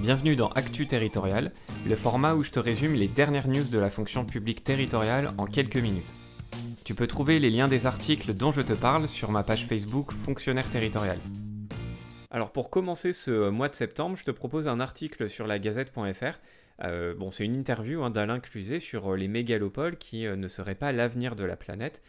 Bienvenue dans Actu Territorial, le format où je te résume les dernières news de la fonction publique territoriale en quelques minutes. Tu peux trouver les liens des articles dont je te parle sur ma page Facebook Fonctionnaire territorial. Alors pour commencer ce mois de septembre, je te propose un article sur la gazette.fr. C'est une interview d'Alain Cluzet sur les mégalopoles qui ne seraient pas l'avenir de la planète,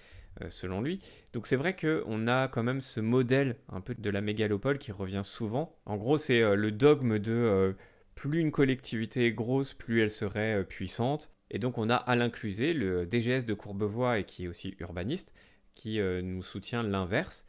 selon lui. Donc c'est vrai qu'on a quand même ce modèle un peu de la mégalopole qui revient souvent. En gros, c'est le dogme de plus une collectivité est grosse, plus elle serait puissante. Et donc on a Alain Cluzet, le DGS de Courbevoie et qui est aussi urbaniste, qui nous soutient l'inverse.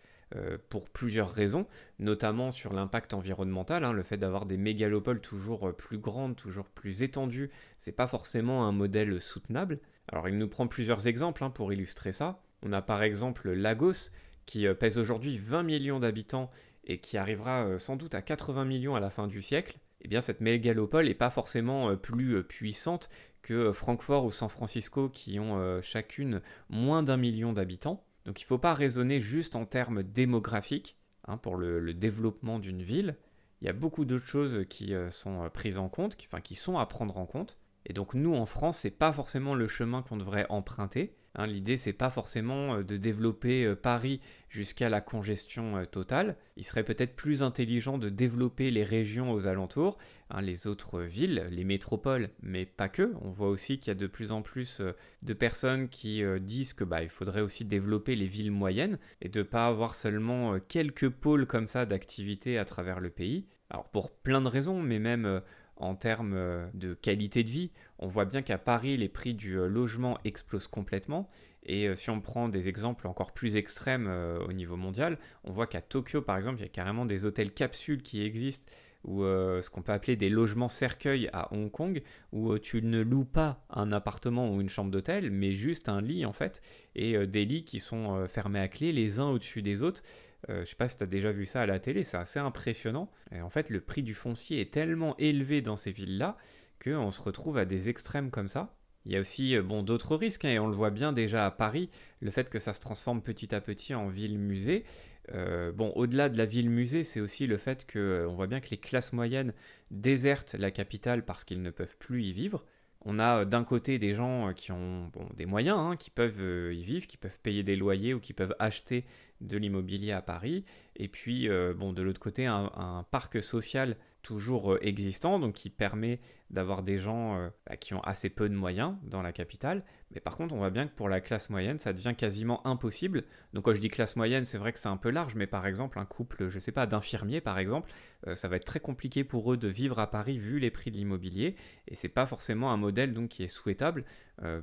Pour plusieurs raisons, notamment sur l'impact environnemental, le fait d'avoir des mégalopoles toujours plus grandes, toujours plus étendues, c'est pas forcément un modèle soutenable. Alors il nous prend plusieurs exemples pour illustrer ça. On a par exemple Lagos, qui pèse aujourd'hui 20 millions d'habitants et qui arrivera sans doute à 80 millions à la fin du siècle. Eh bien cette mégalopole n'est pas forcément plus puissante que Francfort ou San Francisco qui ont chacune moins d'1 million d'habitants. Donc il ne faut pas raisonner juste en termes démographiques pour le développement d'une ville. Il y a beaucoup d'autres choses qui sont prises en compte, qui sont à prendre en compte. Et donc nous en France, ce n'est pas forcément le chemin qu'on devrait emprunter. L'idée, c'est pas forcément de développer Paris jusqu'à la congestion totale. Il serait peut-être plus intelligent de développer les régions aux alentours, les autres villes, les métropoles, mais pas que. On voit aussi qu'il y a de plus en plus de personnes qui disent que il faudrait aussi développer les villes moyennes et de ne pas avoir seulement quelques pôles comme ça d'activité à travers le pays. Alors pour plein de raisons, mais même en termes de qualité de vie, on voit bien qu'à Paris, les prix du logement explosent complètement. Et si on prend des exemples encore plus extrêmes au niveau mondial, on voit qu'à Tokyo, par exemple, il y a carrément des hôtels capsules qui existent, ou ce qu'on peut appeler des logements cercueils à Hong Kong, où tu ne loues pas un appartement ou une chambre d'hôtel, mais juste un lit en fait, et des lits qui sont fermés à clé les uns au-dessus des autres. Je sais pas si tu as déjà vu ça à la télé, c'est assez impressionnant. Et en fait, le prix du foncier est tellement élevé dans ces villes-là qu'on se retrouve à des extrêmes comme ça. Il y a aussi d'autres risques, et on le voit bien déjà à Paris, le fait que ça se transforme petit à petit en ville-musée. Au-delà de la ville-musée, c'est aussi le fait qu'on voit bien que les classes moyennes désertent la capitale parce qu'ils ne peuvent plus y vivre. On a d'un côté des gens qui ont des moyens, qui peuvent y vivre, qui peuvent payer des loyers ou qui peuvent acheter de l'immobilier à Paris. Et puis, de l'autre côté, un parc social toujours existant, donc qui permet d'avoir des gens qui ont assez peu de moyens dans la capitale. Mais par contre, on voit bien que pour la classe moyenne, ça devient quasiment impossible. Donc quand je dis classe moyenne, c'est vrai que c'est un peu large, mais par exemple, un couple, je sais pas, d'infirmiers par exemple, ça va être très compliqué pour eux de vivre à Paris vu les prix de l'immobilier. Et c'est pas forcément un modèle donc, qui est souhaitable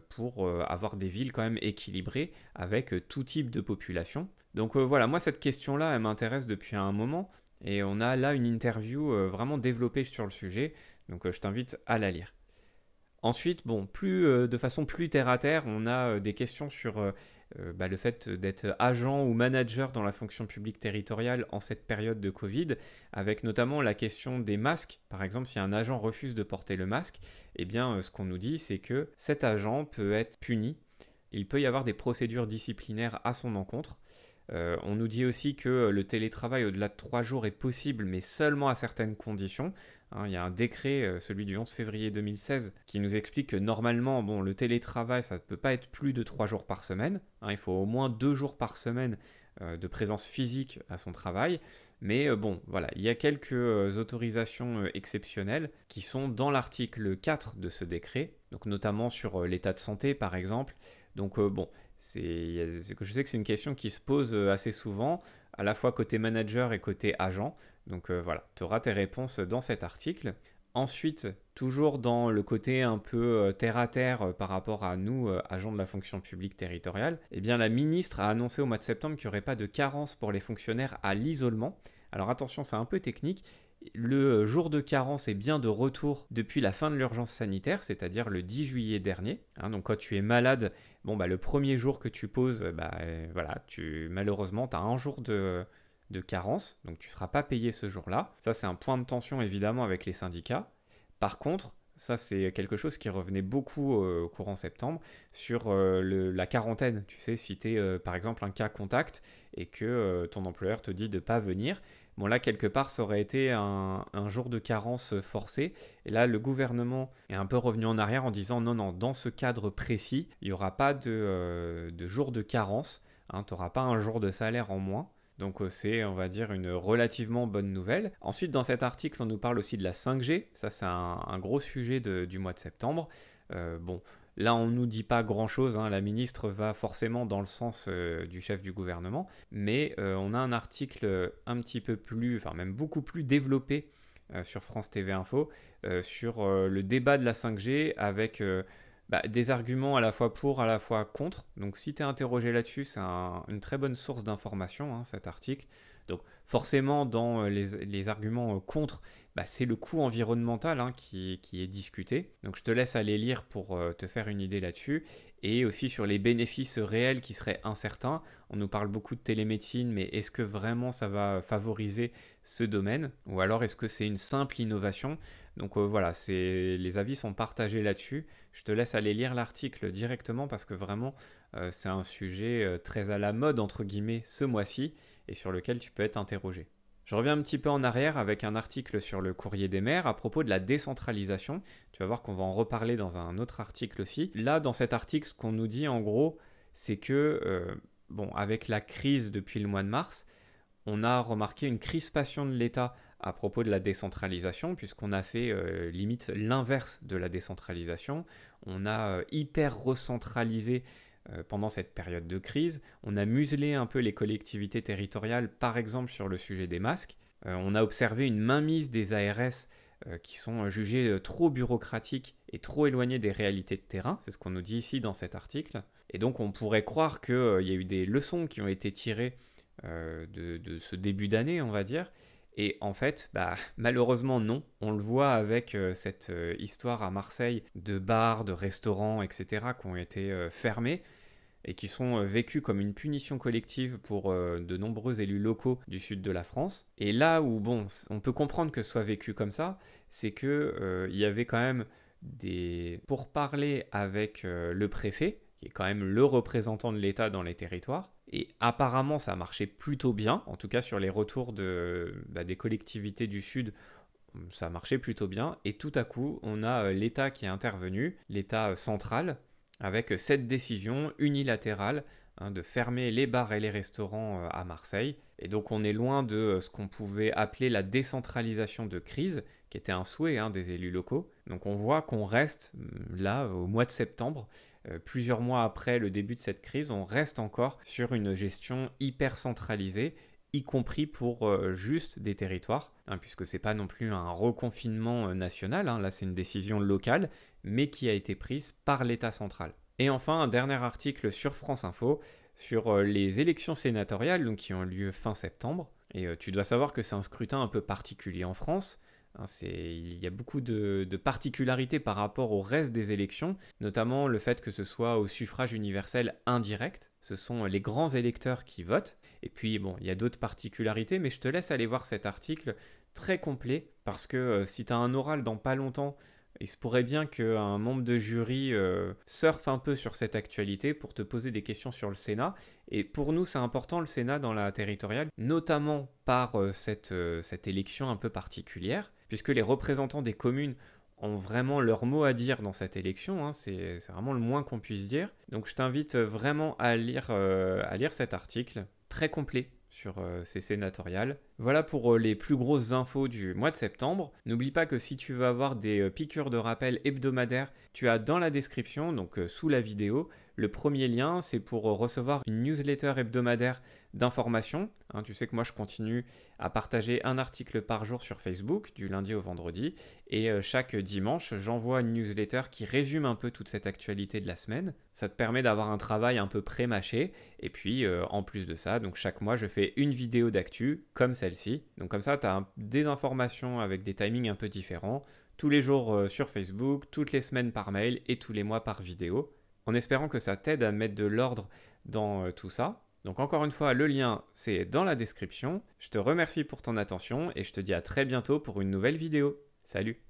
pour avoir des villes quand même équilibrées avec tout type de population. Donc voilà, moi cette question-là, elle m'intéresse depuis un moment. Et on a là une interview vraiment développée sur le sujet, donc je t'invite à la lire. Ensuite, de façon plus terre-à-terre, on a des questions sur le fait d'être agent ou manager dans la fonction publique territoriale en cette période de Covid, avec notamment la question des masques. Par exemple, si un agent refuse de porter le masque, ce qu'on nous dit, c'est que cet agent peut être puni. Il peut y avoir des procédures disciplinaires à son encontre. On nous dit aussi que le télétravail au-delà de 3 jours est possible, mais seulement à certaines conditions. Il y a un décret, celui du 11 février 2016, qui nous explique que normalement, le télétravail, ça ne peut pas être plus de 3 jours par semaine. Il faut au moins 2 jours par semaine de présence physique à son travail. Mais il y a quelques autorisations exceptionnelles qui sont dans l'article 4 de ce décret, donc notamment sur l'état de santé par exemple. Donc je sais que c'est une question qui se pose assez souvent, à la fois côté manager et côté agent. Donc tu auras tes réponses dans cet article. Ensuite, toujours dans le côté un peu terre-à-terre par rapport à nous, agents de la fonction publique territoriale, la ministre a annoncé au mois de septembre qu'il n'y aurait pas de carence pour les fonctionnaires à l'isolement. Alors attention, c'est un peu technique. Le jour de carence est bien de retour depuis la fin de l'urgence sanitaire, c'est-à-dire le 10 juillet dernier. Donc quand tu es malade, le premier jour que tu poses, malheureusement, tu as un jour de carence, donc tu ne seras pas payé ce jour-là. Ça, c'est un point de tension évidemment avec les syndicats. Par contre, ça c'est quelque chose qui revenait beaucoup courant septembre sur la quarantaine. Tu sais, si tu es par exemple un cas contact et que ton employeur te dit de ne pas venir, Bon là, quelque part, ça aurait été un jour de carence forcé. Et là, le gouvernement est un peu revenu en arrière en disant non, non, dans ce cadre précis, il n'y aura pas de jour de carence. Hein, tu n'auras pas un jour de salaire en moins. Donc c'est, on va dire, une relativement bonne nouvelle. Ensuite, dans cet article, on nous parle aussi de la 5G. Ça, c'est un gros sujet du mois de septembre. Bon, là, on ne nous dit pas grand-chose. Hein. La ministre va forcément dans le sens du chef du gouvernement. Mais on a un article un petit peu plus, enfin même beaucoup plus développé sur France TV Info sur le débat de la 5G avec des arguments à la fois pour, à la fois contre. Donc si tu es interrogé là-dessus, c'est une très bonne source d'information, hein, cet article. Donc forcément, dans les arguments contre, c'est le coût environnemental, hein, qui est discuté. Donc je te laisse aller lire pour te faire une idée là-dessus. Et aussi sur les bénéfices réels qui seraient incertains. On nous parle beaucoup de télémédecine, mais est-ce que vraiment ça va favoriser ce domaine? Ou alors est-ce que c'est une simple innovation? Donc voilà, les avis sont partagés là-dessus. Je te laisse aller lire l'article directement parce que vraiment c'est un sujet très à la mode entre guillemets ce mois-ci et sur lequel tu peux être interrogé. Je reviens un petit peu en arrière avec un article sur le Courrier des maires à propos de la décentralisation. Tu vas voir qu'on va en reparler dans un autre article aussi. Là, dans cet article, ce qu'on nous dit en gros, c'est que, avec la crise depuis le mois de mars, on a remarqué une crispation de l'État à propos de la décentralisation, puisqu'on a fait limite l'inverse de la décentralisation. On a hyper recentralisé pendant cette période de crise. On a muselé un peu les collectivités territoriales, par exemple sur le sujet des masques. On a observé une mainmise des ARS qui sont jugées trop bureaucratiques et trop éloignées des réalités de terrain. C'est ce qu'on nous dit ici dans cet article. Et donc on pourrait croire qu'il y a eu des leçons qui ont été tirées de ce début d'année, on va dire. Et en fait, malheureusement non. On le voit avec cette histoire à Marseille de bars, de restaurants, etc. qui ont été fermés et qui sont vécus comme une punition collective pour de nombreux élus locaux du sud de la France. Et là où, on peut comprendre que ce soit vécu comme ça, c'est qu'il y avait quand même des pourparlers avec le préfet, qui est quand même le représentant de l'État dans les territoires. Et apparemment, ça a marché plutôt bien, en tout cas sur les retours des collectivités du Sud, ça a marché plutôt bien. Et tout à coup, on a l'État qui est intervenu, l'État central, avec cette décision unilatérale de fermer les bars et les restaurants à Marseille. Et donc on est loin de ce qu'on pouvait appeler la décentralisation de crise, qui était un souhait des élus locaux. Donc on voit qu'on reste là au mois de septembre, plusieurs mois après le début de cette crise, on reste encore sur une gestion hyper centralisée, y compris pour juste des territoires, puisque c'est pas non plus un reconfinement national, là c'est une décision locale, mais qui a été prise par l'État central. Et enfin, un dernier article sur France Info, sur les élections sénatoriales donc, qui ont lieu fin septembre. Et tu dois savoir que c'est un scrutin un peu particulier en France. Il y a beaucoup de particularités par rapport au reste des élections, notamment le fait que ce soit au suffrage universel indirect. Ce sont les grands électeurs qui votent. Et puis, il y a d'autres particularités, mais je te laisse aller voir cet article très complet, parce que si tu as un oral dans pas longtemps, il se pourrait bien qu'un membre de jury surfe un peu sur cette actualité pour te poser des questions sur le Sénat. Et pour nous, c'est important le Sénat dans la territoriale, notamment par cette élection un peu particulière, puisque les représentants des communes ont vraiment leur mot à dire dans cette élection, c'est vraiment le moins qu'on puisse dire. Donc je t'invite vraiment à lire cet article, très complet sur ces sénatoriales. Voilà pour les plus grosses infos du mois de septembre. N'oublie pas que si tu veux avoir des piqûres de rappel hebdomadaires, tu as dans la description, donc sous la vidéo, le premier lien, c'est pour recevoir une newsletter hebdomadaire d'informations. Tu sais que moi je continue à partager un article par jour sur Facebook, du lundi au vendredi, et chaque dimanche, j'envoie une newsletter qui résume un peu toute cette actualité de la semaine. Ça te permet d'avoir un travail un peu pré-mâché, et puis en plus de ça, donc chaque mois je fais une vidéo d'actu, comme celle-ci. Donc comme ça, tu as des informations avec des timings un peu différents, tous les jours sur Facebook, toutes les semaines par mail et tous les mois par vidéo, en espérant que ça t'aide à mettre de l'ordre dans tout ça. Donc encore une fois, le lien, c'est dans la description. Je te remercie pour ton attention et je te dis à très bientôt pour une nouvelle vidéo. Salut!